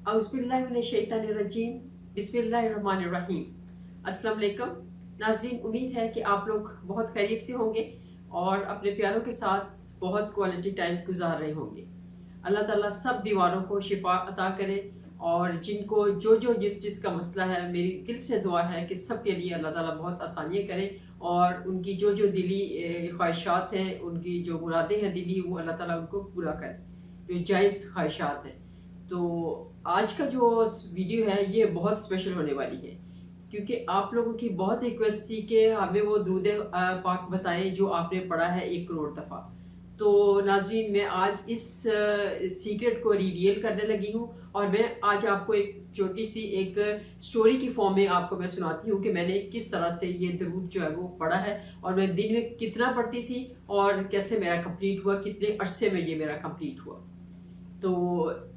औज़ुबिल्लाहिमिनश्शैतानिर्रजीम बिस्मिल्लाहिर्रहमानिर्रहीम। अस्सलाम वालेकुम नाज़रीन, उम्मीद है कि आप लोग बहुत खैरियत से होंगे और अपने प्यारों के साथ बहुत क्वालिटी टाइम गुजार रहे होंगे। अल्लाह ताला सब बीमारों को शिफा अता करे और जिनको जो जो जिस का मसला है, मेरी दिल से दुआ है कि सब के लिए अल्लाह ताला बहुत आसानियाँ करे और उनकी जो जो दिली ख्वाहिशात हैं, उनकी जो मुरादें हैं दिली, वो अल्लाह ताला उनको पूरा करे, जो जायज़ ख्वाहिशात हैं। तो आज का जो वीडियो है ये बहुत स्पेशल होने वाली है, क्योंकि आप लोगों की बहुत रिक्वेस्ट थी कि हमें वो दूध पाक बताएं जो आपने पढ़ा है 1 करोड़ दफ़ा। तो नाज़रीन, मैं आज इस सीक्रेट को रिवील करने लगी हूँ और मैं आज आपको एक छोटी सी एक स्टोरी की फॉर्म में आपको मैं सुनाती हूँ कि मैंने किस तरह से ये दरूद जो है वो पढ़ा है और मैं दिन में कितना पढ़ती थी और कैसे मेरा कंप्लीट हुआ, कितने अरसे में ये मेरा कंप्लीट हुआ। तो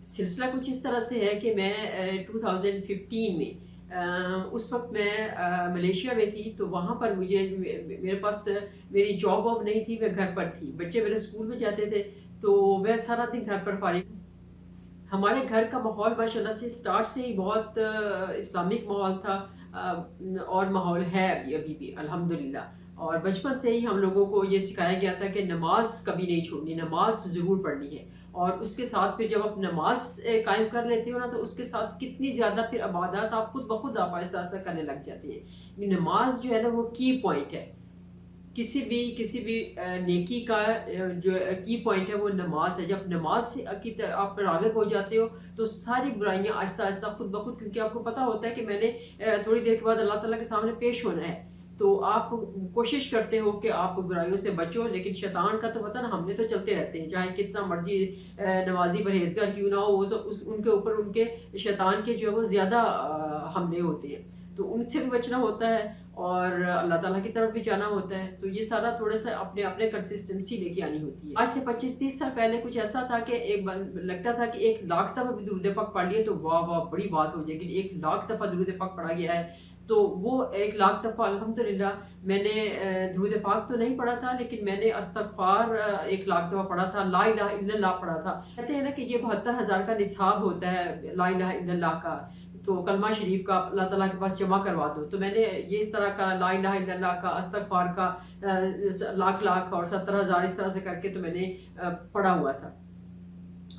सिलसिला कुछ इस तरह से है कि मैं 2015 में उस वक्त मैं मलेशिया में थी। तो वहाँ पर मेरे पास मेरी जॉब वॉब नहीं थी, मैं घर पर थी, बच्चे मेरे स्कूल में जाते थे, तो मैं सारा दिन घर पर फारिग। हमारे घर का माहौल माशाल्लाह से स्टार्ट से ही बहुत इस्लामिक माहौल था, और माहौल है अभी भी अल्हम्दुलिल्लाह। और बचपन से ही हम लोगों को ये सिखाया गया था कि नमाज कभी नहीं छोड़नी, नमाज ज़रूर पढ़नी है। और उसके साथ फिर जब आप नमाज कायम कर लेते हो ना, तो उसके साथ कितनी ज़्यादा फिर इबादत आप खुद ब खुद आप आहिस्ता आहिस्ता करने लग जाती हैं। नमाज जो है ना वो की पॉइंट है, किसी भी नेकी का जो की पॉइंट है वो नमाज है। जब नमाज से आप राग़िब हो जाते हो तो सारी बुराइयां आहिस्ता आहिस्ता खुद ब खुद, क्योंकि आपको पता होता है कि मैंने थोड़ी देर के बाद अल्लाह ताला के सामने पेश होना है, तो आप कोशिश करते हो कि आप बुराइयों से बचो। लेकिन शैतान का तो पता ना, हमने तो चलते रहते हैं, चाहे कितना मर्जी नमाजी परहेजगार क्यों ना हो, वो तो उनके ऊपर उनके शैतान के जो है वो ज़्यादा हमले होते हैं, तो उनसे भी बचना होता है और अल्लाह ताला की तरफ भी जाना होता है। तो ये सारा थोड़ा सा अपने अपने कंसिस्टेंसी लेके आनी होती है। आज से 25-30 साल पहले कुछ ऐसा था कि एक बार लगता था कि 1 लाख दफ़ा भी दुरूद पाक पढ़ लिए तो वाह वाह बड़ी बात हो जाएगी, 1 लाख दफ़ा दुरूद पाक पढ़ा गया है। तो वो 1 लाख दफ़ा अल्हम्दुलिल्लाह मैंने दुरूद पाक तो नहीं पढ़ा था, लेकिन मैंने अस्तगफार 1 लाख दफ़ा पढ़ा था, ला इलाहा इल्लल्लाह पढ़ा था। कहते हैं ना कि ये 72,000 का निसाब होता है ला इलाहा इल्लल्लाह का, तो कलमा शरीफ का अल्लाह ताला के पास जमा करवा दो। तो मैंने ये इस तरह का ला इलाहा इल्लल्लाह का, अस्तगफार का लाख लाख और 70,000 इस तरह से करके तो मैंने पढ़ा हुआ था।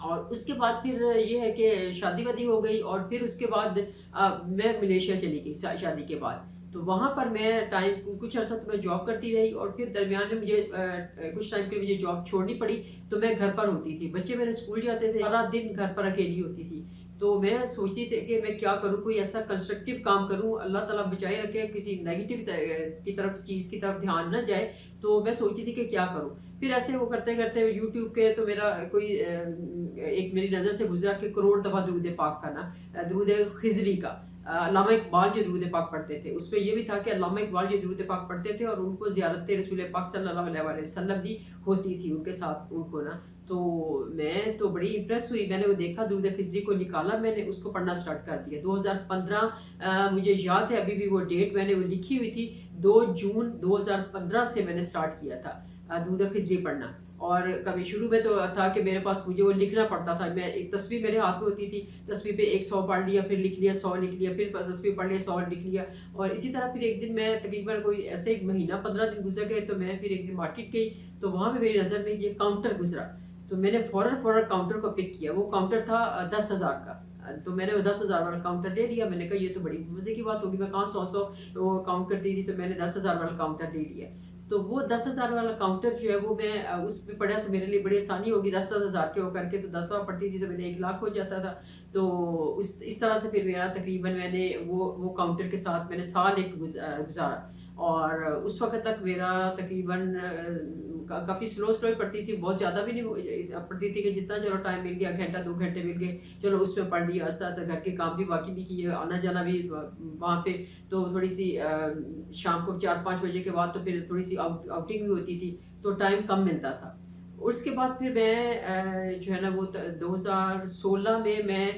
और उसके बाद फिर ये है कि शादी वादी हो गई और फिर उसके बाद मैं मलेशिया चली गई शादी के बाद। तो वहाँ पर मैं कुछ अर्सा तो मैं जॉब करती रही और फिर दरमियान में मुझे कुछ टाइम के लिए मुझे जॉब छोड़नी पड़ी। तो मैं घर पर होती थी, बच्चे मेरे स्कूल जाते थे, सारा दिन घर पर अकेली होती थी। तो मैं सोचती थी कि मैं क्या करूँ, कोई ऐसा कंस्ट्रक्टिव काम करूँ, अल्लाह ताला बचाए रखे, किसी नेगेटिव की तरफ चीज़ की तरफ ध्यान न जाए। तो मैं सोचती थी कि क्या करूँ। फिर ऐसे वो करते करते यूट्यूब के तो मेरा कोई एक मेरी नज़र से गुजरा कि करोड़ दफ़ा दुरूद पाक का ना, दुरूद खिजरी का, अल्लामा इकबाल जो दुरूद पाक पढ़ते थे उसमें ये भी था कि अल्लामा इकबाल जो दुरूद पाक पढ़ते थे और उनको ज़ियारत रसूल पाक सल्लल्लाहु अलैहि वसल्लम भी होती थी उनके साथ उनको ना। तो मैं तो बड़ी इम्प्रेस हुई, मैंने वो देखा दुरूद खिजरी को निकाला, मैंने उसको पढ़ना स्टार्ट कर दिया। 2015 मुझे याद है अभी भी वो डेट मैंने वो लिखी हुई थी, 2 जून 2015 से मैंने स्टार्ट किया था दुरूद खिजरी पढ़ना। और कभी शुरू में तो था कि मेरे पास मुझे वो लिखना पड़ता था, मैं एक तस्वीर मेरे हाथ में होती थी, तस्वीर पे 100 पढ़ लिया, फिर लिख लिया, 100 लिख लिया, फिर तस्वीर पढ़ लिया, 100 लिख लिया। और इसी तरह फिर एक दिन मैं तकरीबन कोई ऐसे एक महीना 15 दिन गुजर गए, तो मैं फिर एक दिन मार्केट गई, तो वहाँ पे मेरी नज़र में ये काउंटर गुजरा। तो मैंने फ़ौरन काउंटर को पिक किया। वो काउंटर था 10,000 का। तो मैंने वो 10,000 वाला काउंटर ले लिया। मैंने कहा ये तो बड़ी मज़े की बात होगी, मैं कहाँ 100 वो काउंट करती थी, तो मैंने 10,000 वाला काउंटर ले लिया। तो वो 10,000 वाला काउंटर जो है वो मैं उस पे पढ़ा, तो मेरे लिए बड़ी आसानी होगी। 10,000 के वो करके तो 10 दफ़ा पढ़ती थी तो मैंने 1 लाख हो जाता था। तो इस तरह से फिर मेरा तकरीबन मैंने वो काउंटर के साथ मैंने साल एक गुजारा। और उस वक़्त तक मेरा तकरीबन काफ़ी स्लो ही पढ़ती थी, बहुत ज़्यादा भी नहीं पढ़ती थी कि जितना चलो टाइम मिल गया, घंटा 2 घंटे मिल गए, चलो उसमें पढ़ लिया। आस्ता-आस्ता घर के काम भी बाकी भी किए, आना-जाना भी वहाँ पे, तो थोड़ी-सी शाम को 4-5 बजे के बाद तो फिर थोड़ी-सी आउटिंग भी होती थी, तो टाइम कम मिलता था। उसके बाद फिर मैं जो है ना वो 2016 में मैं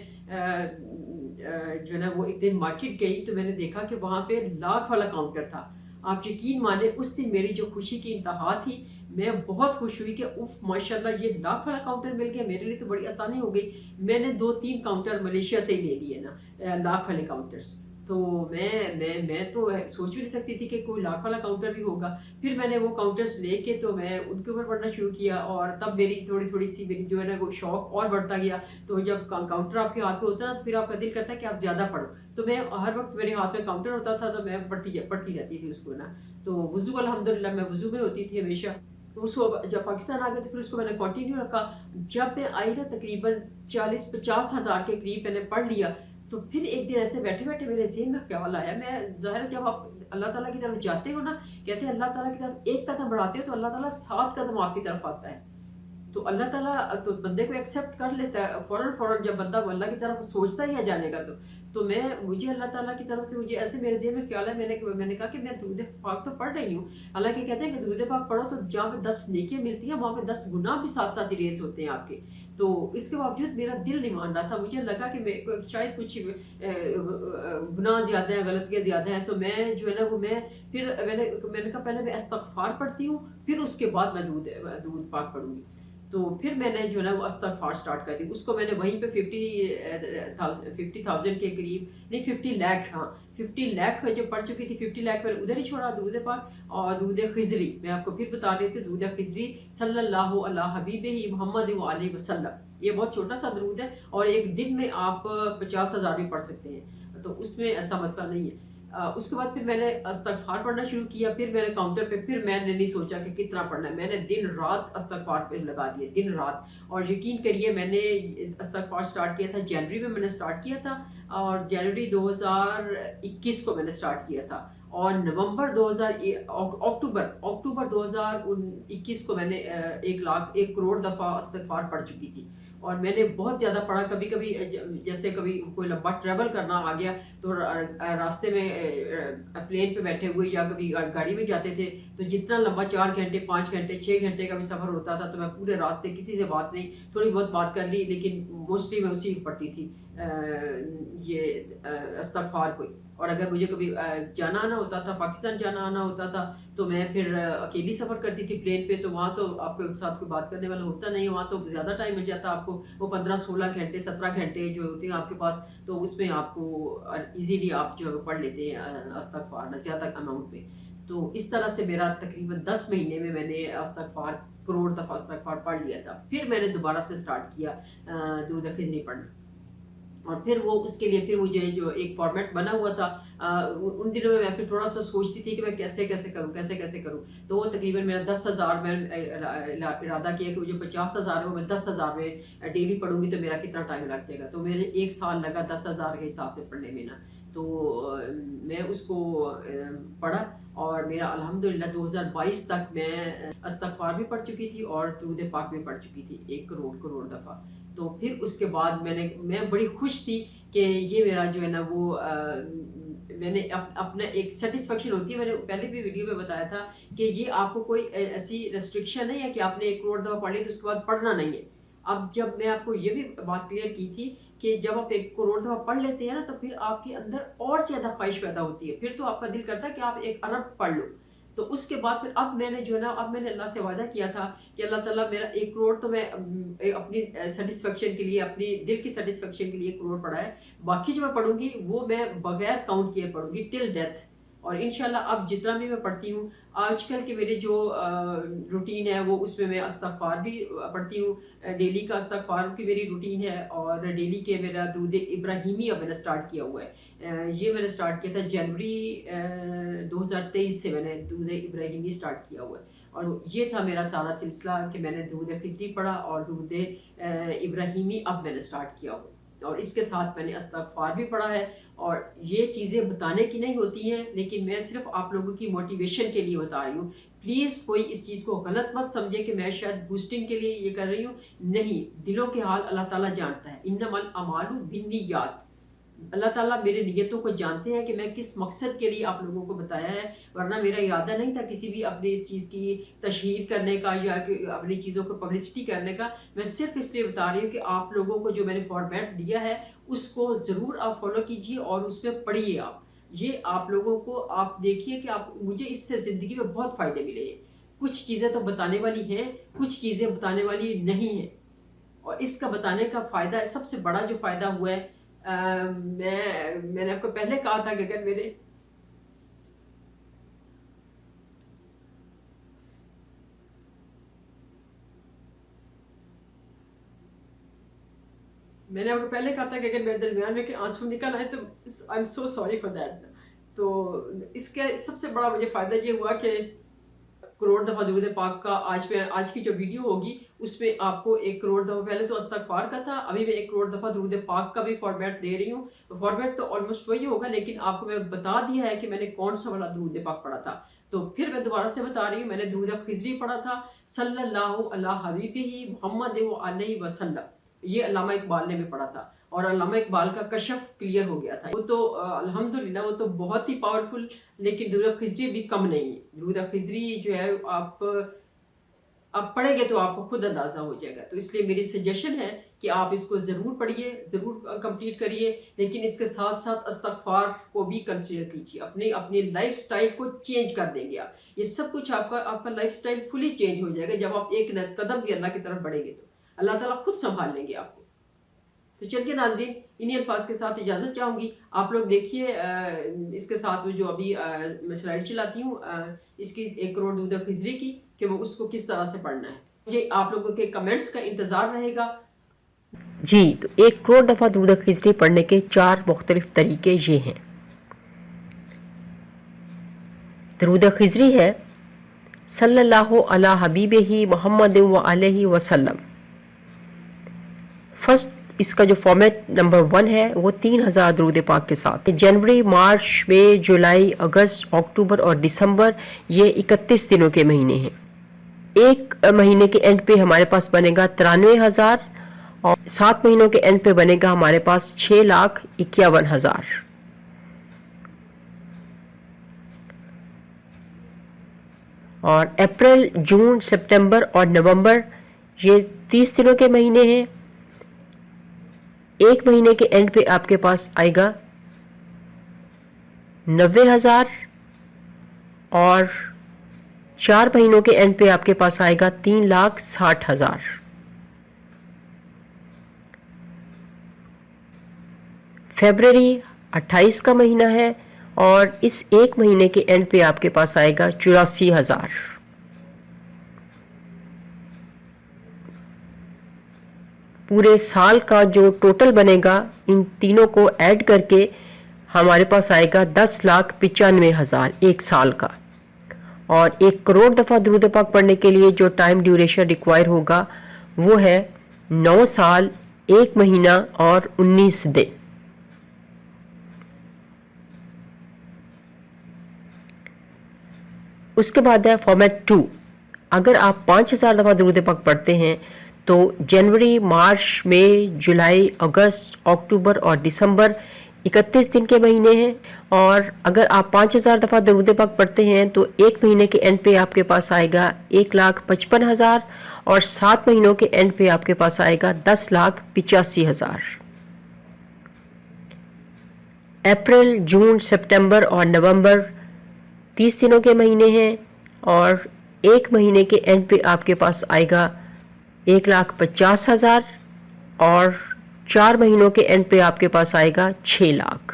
जो है ना वो एक दिन मार्केट गई, तो मैंने देखा कि वहाँ पे लाख वाला काउंटर था। आप यकीन माने उस दिन मेरी जो खुशी की इंतहा थी, मैं बहुत खुश हुई कि उफ माशाल्लाह ये लाख वाला काउंटर मिल गया, मेरे लिए तो बड़ी आसानी हो गई। मैंने 2-3 काउंटर मलेशिया से ही ले लिए ना, लाख वाले काउंटर्स। तो मैं तो सोच भी नहीं सकती थी कि कोई लाख वाला काउंटर भी होगा। फिर मैंने वो काउंटर्स लेके तो मैं उनके ऊपर पढ़ना शुरू किया, और तब मेरी थोड़ी-थोड़ी सी मेरी जो है ना वो शौक और बढ़ता गया। तो जब काउंटर आपके हाथ में होता है ना, तो फिर आपका दिल करता है कि आप ज़्यादा पढ़ो। तो मैं हर वक़्त मेरे हाथ में काउंटर होता था, तो मैं पढ़ती रहती थी उसको ना। तो वुज़ू अल्हम्दुलिल्लाह मैं वुज़ू में होती थी हमेशा। तो उसको जब पाकिस्तान आ गए तो फिर उसको मैंने कंटिन्यू रखा। जब मैं आई ना तकरीबन 40-50 हज़ार के करीब मैंने पढ़ लिया। तो फिर एक दिन ऐसे बैठे-बैठे मेरे ज़हन में ख़्याल आया, मैं ज़ाहिर है जब आप अल्लाह ताला की तरफ जाते हो ना, कहते हैं अल्लाह ताला की तरफ एक कदम बढ़ाते हो तो अल्लाह ताला 7 कदम आपकी तरफ आता है। तो अल्लाह ताला तो बंदे को एक्सेप्ट कर लेता है फ़ौरन जब बंदा अल्लाह की तरफ सोचता ही है जाने का। तो मुझे अल्लाह ताला की तरफ से मुझे ऐसे मेरे ज़हन में ख़्याल है, मैंने कहा कि मैं दुरूद पाक तो पढ़ रही हूँ। हालाँकि कहते हैं कि दुरूद पाक पढ़ो तो जहाँ पे 10 नेकियाँ मिलती हैं, वहाँ पे 10 गुनाह भी साथ-साथ इरेज़ होते हैं आपके। तो इसके बावजूद मेरा दिल नहीं मान रहा था। मुझे लगा कि मेरे को शायद कुछ गुनाह ज़्यादा हैं, गलतियाँ ज़्यादा हैं। तो मैं जो है ना वो मैंने कहा पहले मैं इस्तिग़फ़ार पढ़ती हूँ, फिर उसके बाद मैं दुरूद पाक पढ़ूँगी। तो फिर मैंने जो है ना वो इस्तिग़फ़ार स्टार्ट कर दी। उसको मैंने वहीं पे 50,000 के करीब, नहीं 50 लाख, हाँ, 50 लाख में जब पढ़ चुकी थी, 50 लाख मैंने उधर ही छोड़ा दुरूद पाक। और दुरूद खिज़री मैं आपको फिर बता रही थी, दुरूद खिज़री सल्लल्लाहु अला हबीबिही मुहम्मद व आलिहि वसल्लम। ये बहुत छोटा-सा दुरूद है और एक दिन में आप 50,000 भी पढ़ सकते हैं, तो उसमें ऐसा मसला नहीं है। उसके बाद फिर मैंने इस्तिग़फ़ार पढ़ना शुरू किया। फिर मैंने काउंटर पे फिर मैंने नहीं सोचा कि कितना पढ़ना है, मैंने दिन-रात इस्तिग़फ़ार पे लगा दिए, दिन-रात। और यकीन करिए मैंने इस्तिग़फ़ार स्टार्ट किया था जनवरी में, मैंने स्टार्ट किया था, और जनवरी 2021 को मैंने स्टार्ट किया था, और नवंबर 2000 अक्टूबर 2021 को मैंने 1 करोड़ दफ़ा इस्तिग़फ़ार पढ़ चुकी थी। और मैंने बहुत ज़्यादा पढ़ा। कभी-कभी जैसे कभी कोई लंबा ट्रैवल करना आ गया, तो रास्ते में प्लेन पे बैठे हुए या कभी गाड़ी में जाते थे, तो जितना लंबा 4 घंटे, 5 घंटे, 6 घंटे का भी सफ़र होता था, तो मैं पूरे रास्ते किसी से बात नहीं, थोड़ी बहुत बात कर ली, लेकिन मोस्टली मैं उसी को पढ़ती थी, इस्तिग़फ़ार को ही। और अगर मुझे कभी जाना आना होता था, पाकिस्तान जाना आना होता था, तो मैं फिर अकेली सफ़र करती थी प्लेन पे। तो वहाँ तो आपके साथ कोई बात करने वाला होता नहीं है, वहाँ तो ज़्यादा टाइम मिल जाता है आपको। वो 15-16 घंटे, 17 घंटे जो होते हैं आपके पास, तो उसमें आपको ईज़िली आप जो है वो पढ़ लेते हैं इस्तिग़फ़ार ज़्यादा अमाउंट में। तो इस तरह से मेरा तकरीबन 10 महीने में मैंने इस्तिग़फ़ार करोड़ दफ़ा इस्तिग़फ़ार पढ़ लिया था। फिर मैंने दोबारा से स्टार्ट किया दुरूद खिज़री पढ़ना। और फिर वो उसके लिए फिर मुझे जो एक फॉर्मेट बना हुआ था, उन दिनों में मैं फिर थोड़ा-सा सोचती थी कि मैं कैसे-कैसे करूँ। तो वो तकरीबन मेरा 10,000 मैं इरादा किया कि वो जो 50,000 है वो मैं 10,000 में डेली पढ़ूँगी, तो मेरा कितना टाइम लग जाएगा। तो मेरे 1 साल लगा 10,000 के हिसाब से पढ़ने में ना। तो मैं उसको पढ़ा, और मेरा अल्हम्दुलिल्लाह 2022 तक मैं इस्तिग़फ़ार भी पढ़ चुकी थी और दुरूद पाक भी पढ़ चुकी थी 1 करोड़ दफ़ा। तो फिर उसके बाद मैं बड़ी खुश थी कि ये मेरा जो है ना वो मैंने अपना एक सैटिस्फैक्शन होती है। मैंने पहले भी वीडियो में बताया था कि ये आपको कोई ऐसी रेस्ट्रिक्शन नहीं है कि आपने 1 करोड़ दफ़ा पढ़ ली तो उसके बाद पढ़ना नहीं है। अब जब मैं आपको ये भी बात क्लियर की थी कि जब आप 1 करोड़ दफ़ा पढ़ लेते हैं ना, तो फिर आपके अंदर और ज़्यादा ख़्वाहिश पैदा होती है। फिर तो आपका दिल करता है कि आप 1 अरब पढ़ लो। तो उसके बाद फिर अब मैंने जो है ना, अब मैंने अल्लाह से वादा किया था कि अल्लाह ताला मेरा 1 करोड़ तो मैं अपनी सैटिस्फैक्शन के लिए, अपनी दिल की सैटिस्फैक्शन के लिए 1 करोड़ पढ़ा है। बाकी जो मैं पढ़ूँगी वो मैं बगैर काउंट किए पढ़ूँगी टिल डेथ। और इंशाल्लाह अब जितना भी मैं पढ़ती हूँ, आजकल के मेरे जो रूटीन है वो उसमें मैं इस्तिग़फ़ार भी पढ़ती हूँ। डेली का इस्तिग़फ़ार की मेरी रूटीन है, और डेली के मेरा दुरूद इब्राहिमी अब मैंने स्टार्ट किया हुआ है। ये मैंने स्टार्ट किया था जनवरी 2023 से मैंने दुरूद इब्राहिमी स्टार्ट किया हुआ है। और ये था मेरा सारा सिलसिला कि मैंने दुरूद खिज़री पढ़ा और दुरूद इब्राहिमी अब मैंने स्टार्ट किया हुआ है। और इसके साथ मैंने इस्तिग़फ़ार भी पढ़ा है। और ये चीज़ें बताने की नहीं होती हैं, लेकिन मैं सिर्फ़ आप लोगों की मोटिवेशन के लिए बता रही हूँ। प्लीज़ कोई इस चीज़ को गलत मत समझे कि मैं शायद बूस्टिंग के लिए ये कर रही हूँ। नहीं, दिलों के हाल अल्लाह ताला जानता है। इन्नमल अमालु बिन्नियात। अल्लाह ताला मेरे नियतों को जानते हैं कि मैं किस मकसद के लिए आप लोगों को बताया है, वरना मेरा इरादा नहीं था किसी भी अपनी इस चीज़ की तशहीर करने का या कि अपनी चीज़ों को पब्लिसिटी करने का। मैं सिर्फ़ इसलिए बता रही हूँ कि आप लोगों को जो मैंने फॉर्मेट दिया है उसको ज़रूर आप फॉलो कीजिए और उसमें पढ़िए आप। ये आप लोगों को आप देखिए कि आप मुझे इससे ज़िंदगी में बहुत फ़ायदे मिले हैं। کچھ چیزیں تو بتانے والی ہیں، کچھ چیزیں بتانے والی نہیں ہیں، اور اس کا بتانے کا فائدہ، سب سے بڑا جو فائدہ ہوا ہے، میں نے آپ کو پہلے کہا تھا کہ اگر میں نے آپ کو پہلے کہا تھا کہ اگر میرے درمیان میں کہ آنسو نکل آئے تو I am so sorry for that. تو اس کا سب سے بڑا مجھے فائدہ یہ ہوا کہ کروڑ دفعہ درود پاک کا آج کی جو ویڈیو ہوگی اس میں آپ کو 1 کروڑ دفعہ، پہلے تو استغفار کا تھا، ابھی میں 1 کروڑ دفعہ درود پاک کا بھی فارمیٹ دے رہی ہوں. فارمیٹ تو آلموسٹ وہی ہوگا، لیکن آپ کو میں بتا دیا ہے کہ میں نے کون سا والا درود پاک پڑھا تھا. تو پھر میں دوبارہ سے بتا رہی ہوں، میں نے درود خضری پڑھا تھا، صلی اللہ علی حبیبہ محمد علیہ وسلم. یہ علامہ اقبال نے بھی پڑھا تھا، اور علامہ اقبال کا کشف کلیئر ہو گیا تھا. وہ تو الحمدللہ وہ تو بہت ہی پاورفل، لیکن درود خضری بھی کم نہیں ہے. درود خضری جو ہے آپ پڑھیں گے تو آپ کو خود اندازہ ہو جائے گا. تو اس لیے میری سجیشن ہے کہ آپ اس کو ضرور پڑھیے، ضرور کمپلیٹ کریے، لیکن اس کے ساتھ ساتھ استغفار کو بھی کنسیڈر کیجیے. اپنی لائف سٹائل کو چینج کر دیں گے آپ. یہ سب کچھ آپ کا لائف سٹائل فلی چینج ہو جائے گا جب آپ ایک قدم بھی اللہ کی طرف بڑھیں گے. تو اللہ تعالیٰ خود سنبھال لیں گے آپ کو. تو چلیے ناظرین، انہی الفاظ کے ساتھ اجازت چاہوں گی. آپ لوگ دیکھیے اس کے ساتھ جو ابھی میں سلائڈ چلاتی ہوں اس کی 1 کروڑ درود خضری کی، کہ وہ اس کو کس طرح سے پڑھنا ہے. مجھے آپ لوگوں کے کمنٹس کا انتظار رہے گا. جی، تو 1 کروڑ دفعہ درود خضری پڑھنے کے 4 مختلف طریقے یہ ہیں. درود خضری ہے صلی اللہ علی حبیبہ محمد علیہ وسلم. فرسٹ اس کا جو فارمیٹ نمبر 1 ہے وہ 3000 درود پاک کے ساتھ. جنوری، مارچ، مئی، جولائی، اگست، اکتوبر اور دسمبر یہ 31 دنوں کے مہینے ہیں. ایک مہینے کے اینڈ پہ ہمارے پاس بنے گا 93,000، اور 7 مہینوں کے اینڈ پہ بنے گا ہمارے پاس 6,51,000. اور اپریل، جون، سپتمبر اور نومبر یہ 30 دنوں کے مہینے ہیں. ایک مہینے کے اینڈ پہ آپ کے پاس آئے گا 90,000، اور 4 مہینوں کے اینڈ پہ آپ کے پاس آئے گا 3,60,000. فیبرری 28 کا مہینہ ہے، اور اس ایک مہینے کے اینڈ پہ آپ کے پاس آئے گا 84,000. پورے سال کا جو ٹوٹل بنے گا ان تینوں کو ایڈ کر کے ہمارے پاس آئے گا 10,95,000 ایک سال کا. اور 1 کروڑ دفعہ درود پاک پڑھنے کے لیے جو ٹائم ڈیوریشن ریکوائر ہوگا وہ ہے 9 سال، 1 مہینہ اور 19 دن. اس کے بعد ہے فارمیٹ 2. اگر آپ 5,000 دفعہ درود پاک پڑھتے ہیں تو جنوری، مارچ، مئی، جولائی، اگست، اکتوبر اور دسمبر 31 دن کے مہینے ہیں. اور اگر آپ 5,000 دفعہ درود پاک پڑھتے ہیں تو ایک مہینے کے اینڈ پہ آپ کے پاس آئے گا 1,55,000، اور 7 مہینوں کے اینڈ پہ آپ کے پاس آئے گا 10,85,000. اپریل، جون، سپتمبر اور نومبر 30 دنوں کے مہینے ہیں، اور ایک مہینے کے اینڈ پہ آپ کے پاس آئے گا 1,50,000، اور 4 مہینوں کے اینڈ پہ آپ کے پاس آئے گا 6 لاکھ.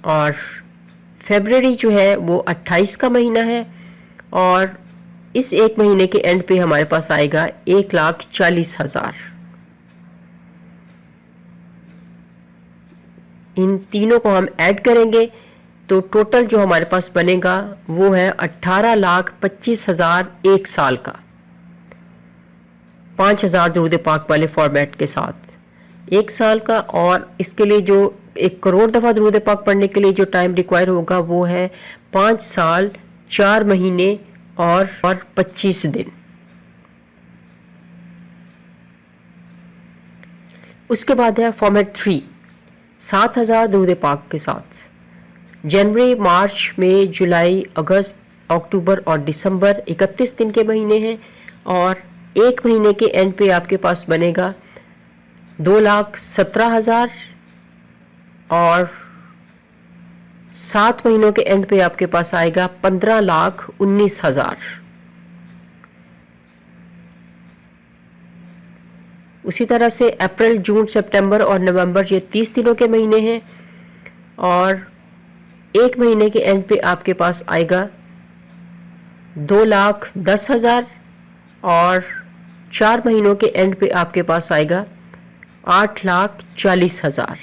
اور فیبرری جو ہے وہ 28 کا مہینہ ہے، اور اس ایک مہینے کے اینڈ پہ ہمارے پاس آئے گا 1,40,000. ان تینوں کو ہم ایڈ کریں گے تو ٹوٹل جو ہمارے پاس بنے گا وہ ہے 18,25,000 ایک سال کا، 5,000 درود پاک والے فارمیٹ کے ساتھ ایک سال کا. اور اس کے لیے جو 1 کروڑ دفعہ درود پاک پڑھنے کے لیے جو ٹائم ریکوائر ہوگا وہ ہے 5 سال، 4 مہینے اور 25 دن. اس کے بعد ہے فارمیٹ 3. 7,000 درود پاک کے ساتھ جنوری، مارچ، مئی، جولائی، اگست، اکتوبر اور دسمبر 31 دن کے مہینے ہیں، اور ایک مہینے کے اینڈ پہ آپ کے پاس بنے گا 2,17,000، اور 7 महीनों के एंड पे आपके पास आएगा 15,19,000। उसी तरह से अप्रैल, जून, सितंबर और नवंबर ये 30 दिनों के महीने हैं और 1 महीने के एंड पे आपके पास आएगा 2,10,000 और 4 महीनों के एंड पे आपके पास आएगा 8,40,000।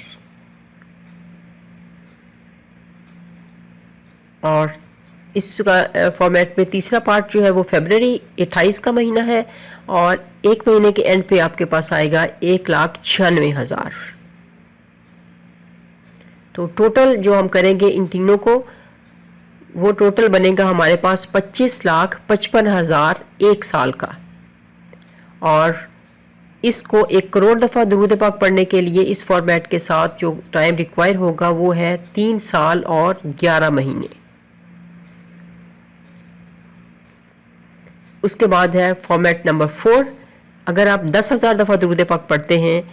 और इसका फॉर्मेट में तीसरा पार्ट जो है वो फरवरी 28 का महीना है और 1 महीने के एंड पे आपके पास आएगा 1,96,000। तो टोटल जो हम करेंगे इन तीनों को, वो टोटल बनेगा हमारे पास 25,55,000 एक साल का। और इसको 1 करोड़ दफ़ा दुरूद पाक पढ़ने के लिए इस फॉर्मेट के साथ जो टाइम रिक्वायर होगा वो है 3 साल और 11 महीने। उसके बाद है फॉर्मेट नंबर 4। अगर आप 10,000 दफ़ा दुरूद पाक पढ़ते हैं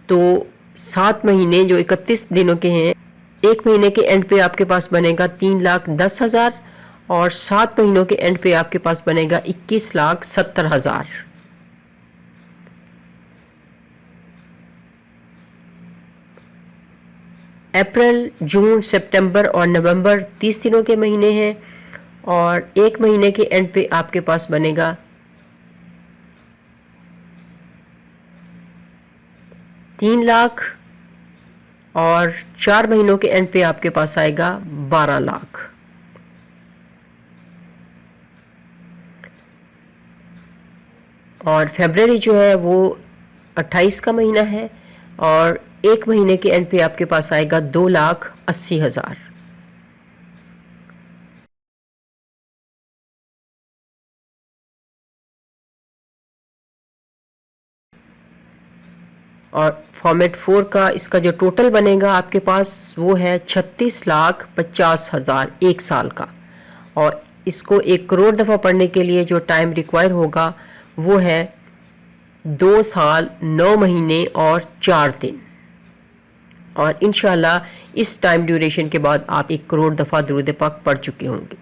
तो 7 महीने जो 31 दिनों के हैं, 1 महीने के एंड पे आपके पास बनेगा 3,10,000 और 7 महीनों के एंड पे आपके पास बनेगा 21,70,000। अप्रैल, जून, सितंबर और नवंबर 30 दिनों के महीने हैं और 1 महीने के एंड पे आपके पास बनेगा 3 लाख और 4 महीनों के एंड पे आपके पास आएगा 12 लाख। और फरवरी जो है वो 28 का महीना है और 1 महीने के एंड पे आपके पास आएगा 2,80,000। और फॉर्मेट 4 का इसका जो टोटल बनेगा आपके पास वो है 36,50,000 एक साल का। और इसको 1 करोड़ दफ़ा पढ़ने के लिए जो टाइम रिक्वायर होगा वो है 2 साल 9 महीने और 4 दिन। और इंशाल्लाह इस टाइम ड्यूरेशन के बाद आप 1 करोड़ दफ़ा दुरूद पाक पढ़ चुके होंगे।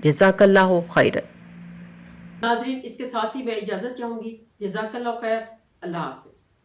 जज़ाकल्लाहु खैरन। नाज़रीन, इसके साथ ही मैं इजाज़त चाहूँगी। जज़ाकल्लाहु खैर। अल्लाह हाफ़िज़।